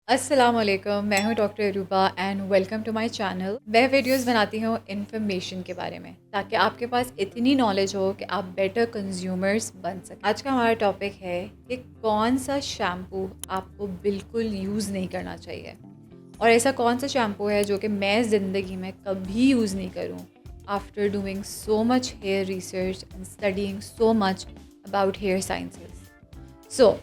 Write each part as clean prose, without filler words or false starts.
अस्सलामुअलैकुम, मैं हूं doctor Aruba and welcome to my channel. मैं वीडियोस बनाती हूं इन्फॉर्मेशन के बारे में ताकि आपके पास इतनी नॉलेज हो कि आप बेटर कंज्यूमर्स बन सकें। आज का हमारा टॉपिक है कि कौन सा शैम्पू आपको बिल्कुल यूज़ नहीं करना चाहिए और ऐसा कौन सा शैम्पू है जो कि मैं ज़िंदगी में कभी यूज़ नहीं करूं after doing so much hair research and studying so much about hair sciences. So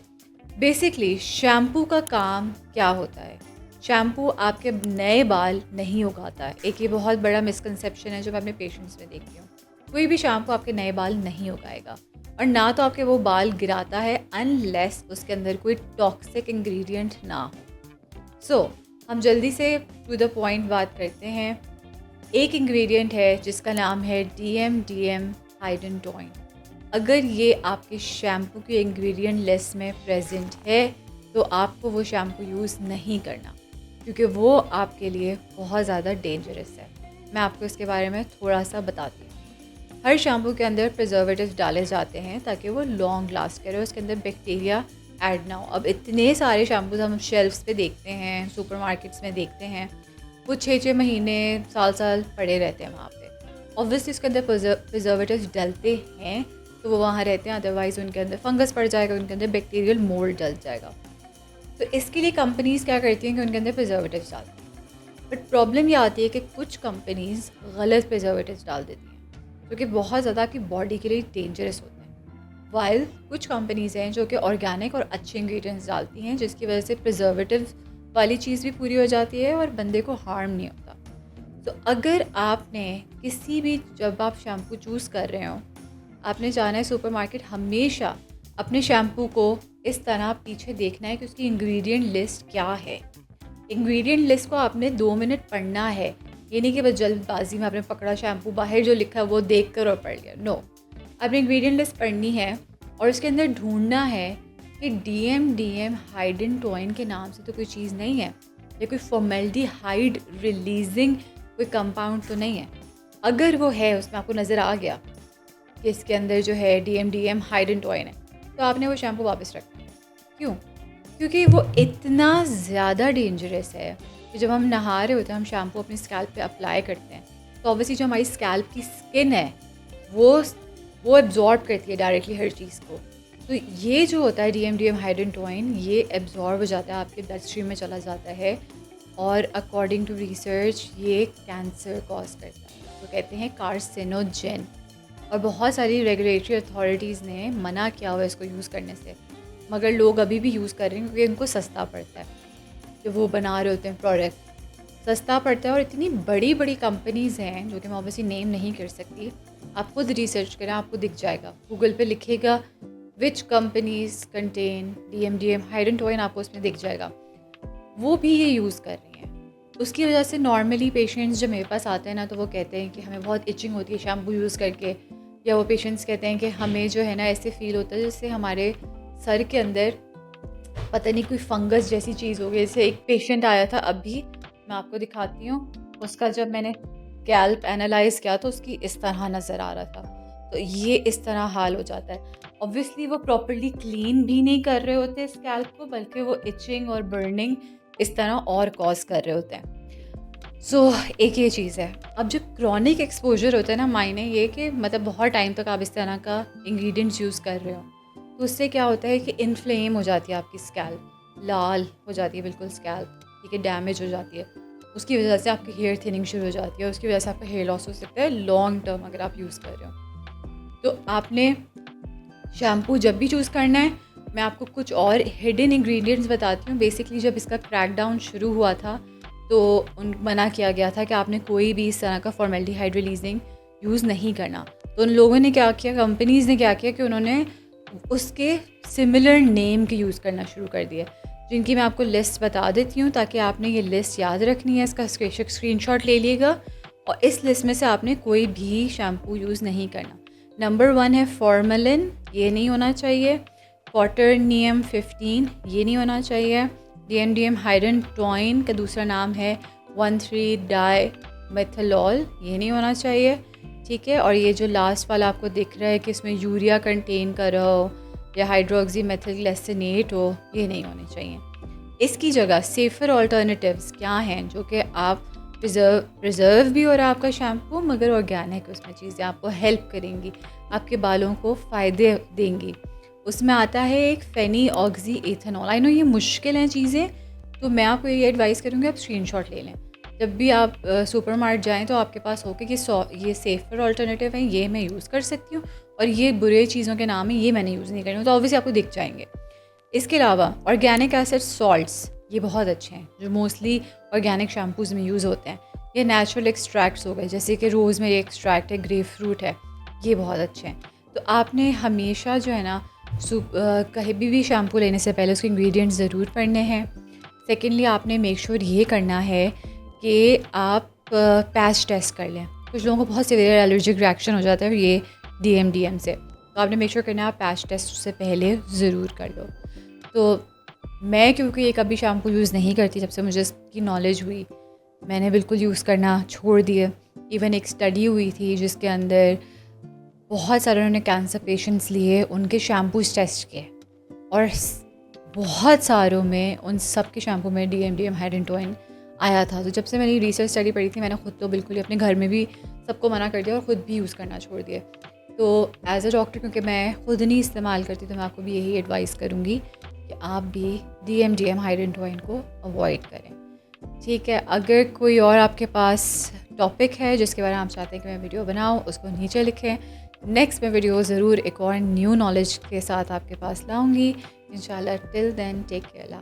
basically shampoo का काम क्या होता है? शैम्पू आपके नए बाल नहीं उगाता है। एक ये बहुत बड़ा मिसकंसेप्शन है जो मैं अपने पेशेंट्स में देखती हूँ। कोई भी शैम्पू आपके नए बाल नहीं उगाएगा और ना तो आपके वो बाल गिराता है अनलेस उसके अंदर कोई टॉक्सिक इंग्रेडिएंट ना हो। हम जल्दी से टू द पॉइंट बात करते हैं। एक इंग्रेडिएंट है जिसका नाम है DMDM हाइडेंटोइन। अगर ये आपके शैम्पू के इंग्रेडिएंट लिस्ट में प्रेजेंट है तो आपको वो शैम्पू यूज़ नहीं करना क्योंकि वो आपके लिए बहुत ज़्यादा डेंजरस है। मैं आपको इसके बारे में थोड़ा सा बताती हूँ। हर शैम्पू के अंदर प्रिजर्वेटिव डाले जाते हैं ताकि वो लॉन्ग लास्ट करे, उसके अंदर बैक्टीरिया ऐड ना हो। अब इतने सारे शैम्पूज हम शेल्फ्स पे देखते हैं, सुपरमार्केट्स में देखते हैं, वो 6-6 महीने साल साल पड़े रहते हैं वहाँ पे। ऑब्वियसली उसके अंदर प्रिजर्वेटिव डलते हैं तो वो वहाँ रहते हैं, अदरवाइज़ उनके अंदर फंगस पड़ जाएगा, उनके अंदर बैक्टीरियल मोल्ड डल जाएगा। तो इसके लिए कंपनीज़ क्या करती हैं कि उनके अंदर प्रिजर्वेटिव्स डालती हैं। बट प्रॉब्लम ये आती है कि कुछ कंपनीज़ गलत प्रिजर्वेटिव्स डाल देती हैं जो कि बहुत ज़्यादा आपकी बॉडी के लिए डेंजरस होते हैं। वाइल कुछ कंपनीज़ हैं जो कि ऑर्गेनिक और अच्छे इंग्रेडिएंट्स डालती हैं जिसकी वजह से प्रिजर्वेटिव वाली चीज़ भी पूरी हो जाती है और बंदे को हार्म नहीं होता। तो अगर आपने किसी भी जब आप शैम्पू चूज़ कर रहे हो, आपने जाना है सुपरमार्केट, हमेशा अपने शैम्पू को इस तरह पीछे देखना है कि उसकी इंग्रेडिएंट लिस्ट क्या है। इंग्रेडिएंट लिस्ट को आपने 2 मिनट पढ़ना है। ये नहीं कि बस जल्दबाजी में आपने पकड़ा शैम्पू, बाहर जो लिखा है वो देख कर और पढ़ लिया। नो, आपने इंग्रेडिएंट लिस्ट पढ़नी है और उसके अंदर ढूंढना है कि DMDM हाइडेंटोइन के नाम से तो कोई चीज़ नहीं है, या कोई फॉर्मेल्डिहाइड रिलीजिंग कोई कंपाउंड तो नहीं है। अगर वो है, उसमें आपको नज़र आ गया कि इसके अंदर जो है DMDM हाइडेंटोइन है, तो आपने वो शैम्पू वापस रखना है। क्यों? क्योंकि वो इतना ज़्यादा डेंजरस है कि जब हम नहा रहे होते हैं, हम शैम्पू अपनी स्कैल्प पे अप्लाई करते हैं, तो ऑब्वियसली जो हमारी स्कैल्प की स्किन है वो एब्जॉर्ब करती है डायरेक्टली हर चीज़ को। तो ये जो होता है DMDM हाइडेंटोइन, ये एब्जॉर्ब हो जाता है, आपके ब्लड स्ट्रीम में चला जाता है और अकॉर्डिंग टू रिसर्च ये कैंसर कॉज करता है। तो कहते हैं कार्सिनोजेन। और बहुत सारी रेगुलेटरी अथॉरिटीज़ ने मना किया हुआ है इसको यूज़ करने से, मगर लोग अभी भी यूज़ कर रहे हैं क्योंकि उनको सस्ता पड़ता है। जो वो बना रहे होते हैं प्रोडक्ट, सस्ता पड़ता है। और इतनी बड़ी बड़ी कंपनीज़ हैं जो कि मैं ऑब्वियसली नेम नहीं कर सकती, आप खुद रिसर्च करें, आपको दिख जाएगा। गूगल पे लिखेगा विच कंपनीज कंटेन DMDM हाइडेंटोइन, आपको उसमें दिख जाएगा। वो भी ये यूज़ कर रही हैं। उसकी वजह से नॉर्मली पेशेंट्स जब मेरे पास आते हैं ना, तो वो कहते हैं कि हमें बहुत इचिंग होती है शैम्पू यूज़ करके, या वो पेशेंट्स कहते हैं कि हमें जो है ना ऐसे फ़ील होता है जैसे हमारे सर के अंदर पता नहीं कोई फंगस जैसी चीज़ हो गई। जैसे एक पेशेंट आया था अभी, मैं आपको दिखाती हूँ, उसका जब मैंने स्कैल्प एनालाइज़ किया तो उसकी इस तरह नज़र आ रहा था। तो ये इस तरह हाल हो जाता है। ऑब्वियसली वो प्रॉपर्ली क्लीन भी नहीं कर रहे होते स्कैल्प को, बल्कि वो इचिंग और बर्निंग इस तरह और कॉज कर रहे होते हैं। एक ये चीज़ है। अब जब क्रॉनिक एक्सपोजर होता है ना, मायने ये कि मतलब बहुत टाइम तक आप इस तरह का इंग्रेडिएंट्स यूज़ कर रहे हो, तो उससे क्या होता है कि इन्फ्लेम हो जाती है आपकी स्कैल्प, लाल हो जाती है बिल्कुल स्कैल्प, ठीक है, डैमेज हो जाती है। उसकी वजह से आपकी हेयर थिनिंग शुरू हो जाती है, उसकी वजह से आपका हेयर लॉस हो सकता है लॉन्ग टर्म अगर आप यूज़ कर रहे हो। तो आपने शैम्पू जब भी चूज़ करना है, मैं आपको कुछ और हिडन इंग्रेडिएंट्स बताती हूँ। बेसिकली जब इसका क्रैकडाउन शुरू हुआ था तो मना किया गया था कि आपने कोई भी इस तरह का फॉर्मेल्डिहाइड रिलीजिंग यूज़ नहीं करना। तो उन लोगों ने क्या किया, कंपनीज़ ने क्या किया कि उन्होंने उसके सिमिलर नेम के यूज़ करना शुरू कर दिया, जिनकी मैं आपको लिस्ट बता देती हूँ ताकि आपने ये लिस्ट याद रखनी है। इसका स्क्रीनशॉट ले लीजिएगा और इस लिस्ट में से आपने कोई भी शैम्पू यूज़ नहीं करना। नंबर 1 है फॉर्मेलिन, ये नहीं होना चाहिए। क्वाटरनियम 15, ये नहीं होना चाहिए। DMDM हाइडेंटोइन का दूसरा नाम है 1,3-डाई मेथिलॉल, ये नहीं होना चाहिए, ठीक है। और ये जो लास्ट वाला आपको दिख रहा है कि इसमें यूरिया कंटेन कर रहा हो या हाइड्रोक्सी मेथिल ग्लिसरीनेट हो, ये नहीं होने चाहिए। इसकी जगह सेफ़र ऑल्टरनेटिव्स क्या हैं जो कि आप प्रिजर्व भी हो रहा है आपका शैम्पू, मगर ऑर्गेनिक उसमें चीज़ें आपको हेल्प करेंगी, आपके बालों को फ़ायदे देंगी। उसमें आता है एक फेनी ऑक्सी एथेनॉल। आई नो ये मुश्किल हैं चीज़ें, तो मैं आपको ये एडवाइस करूँगी आप स्क्रीनशॉट ले लें। जब भी आप सुपरमार्केट जाएँ तो आपके पास हो कि ये सेफ़र ऑल्टरनेटिव है, ये मैं यूज़ कर सकती हूँ, और ये बुरे चीज़ों के नाम है, ये मैंने यूज़ नहीं करनी, तो ऑब्वियसली आपको दिख जाएंगे। इसके अलावा ऑर्गेनिक एसिड सॉल्ट्स ये बहुत अच्छे हैं जो मोस्टली ऑर्गेनिक शैम्पूज़ में यूज़ होते हैं। ये नेचुरल एक्सट्रैक्ट्स हो गए, जैसे कि रोज़मेरी एक्सट्रैक्ट है, ग्रेप फ्रूट है, ये बहुत अच्छे हैं। तो आपने हमेशा जो है ना कहीं भी शैम्पू लेने से पहले उसके इंग्रेडिएंट्स ज़रूर पढ़ने हैं। सेकेंडली आपने मेक श्योर ये करना है कि आप पैच टेस्ट कर लें। कुछ लोगों को बहुत सीवियर एलर्जिक रिएक्शन हो जाता है ये DMDM से, तो आपने मेक श्योर करना है आप पैच टेस्ट उससे पहले ज़रूर कर लो। तो मैं क्योंकि ये कभी शैम्पू यूज़ नहीं करती, जब से मुझे इसकी नॉलेज हुई मैंने बिल्कुल यूज़ करना छोड़ दिए। इवन एक स्टडी हुई थी जिसके अंदर बहुत सारे उन्होंने कैंसर पेशेंट्स लिए, उनके शैम्पूज टेस्ट किए, और बहुत सारों में उन सब के शैम्पू में DMDM हेड एंड टोइन आया था। तो जब से मैंने रिसर्च स्टडी पढ़ी थी मैंने ख़ुद तो बिल्कुल ही अपने घर में भी सबको मना कर दिया और ख़ुद भी यूज़ करना छोड़ दिया। तो एज अ डॉक्टर क्योंकि मैं ख़ुद नहीं इस्तेमाल करती, तो मैं आपको भी यही एडवाइस करूँगी कि आप भी DMDM हेड एंड टोइन को अवॉइड करें। ठीक है, अगर कोई और आपके पास टॉपिक है जिसके बारे में आप चाहते हैं कि मैं वीडियो बनाऊँ, उसको नीचे लिखें। नेक्स्ट मैं वीडियो ज़रूर एक और न्यू नॉलेज के साथ आपके पास लाऊंगी इंशाल्लाह। Till then take care.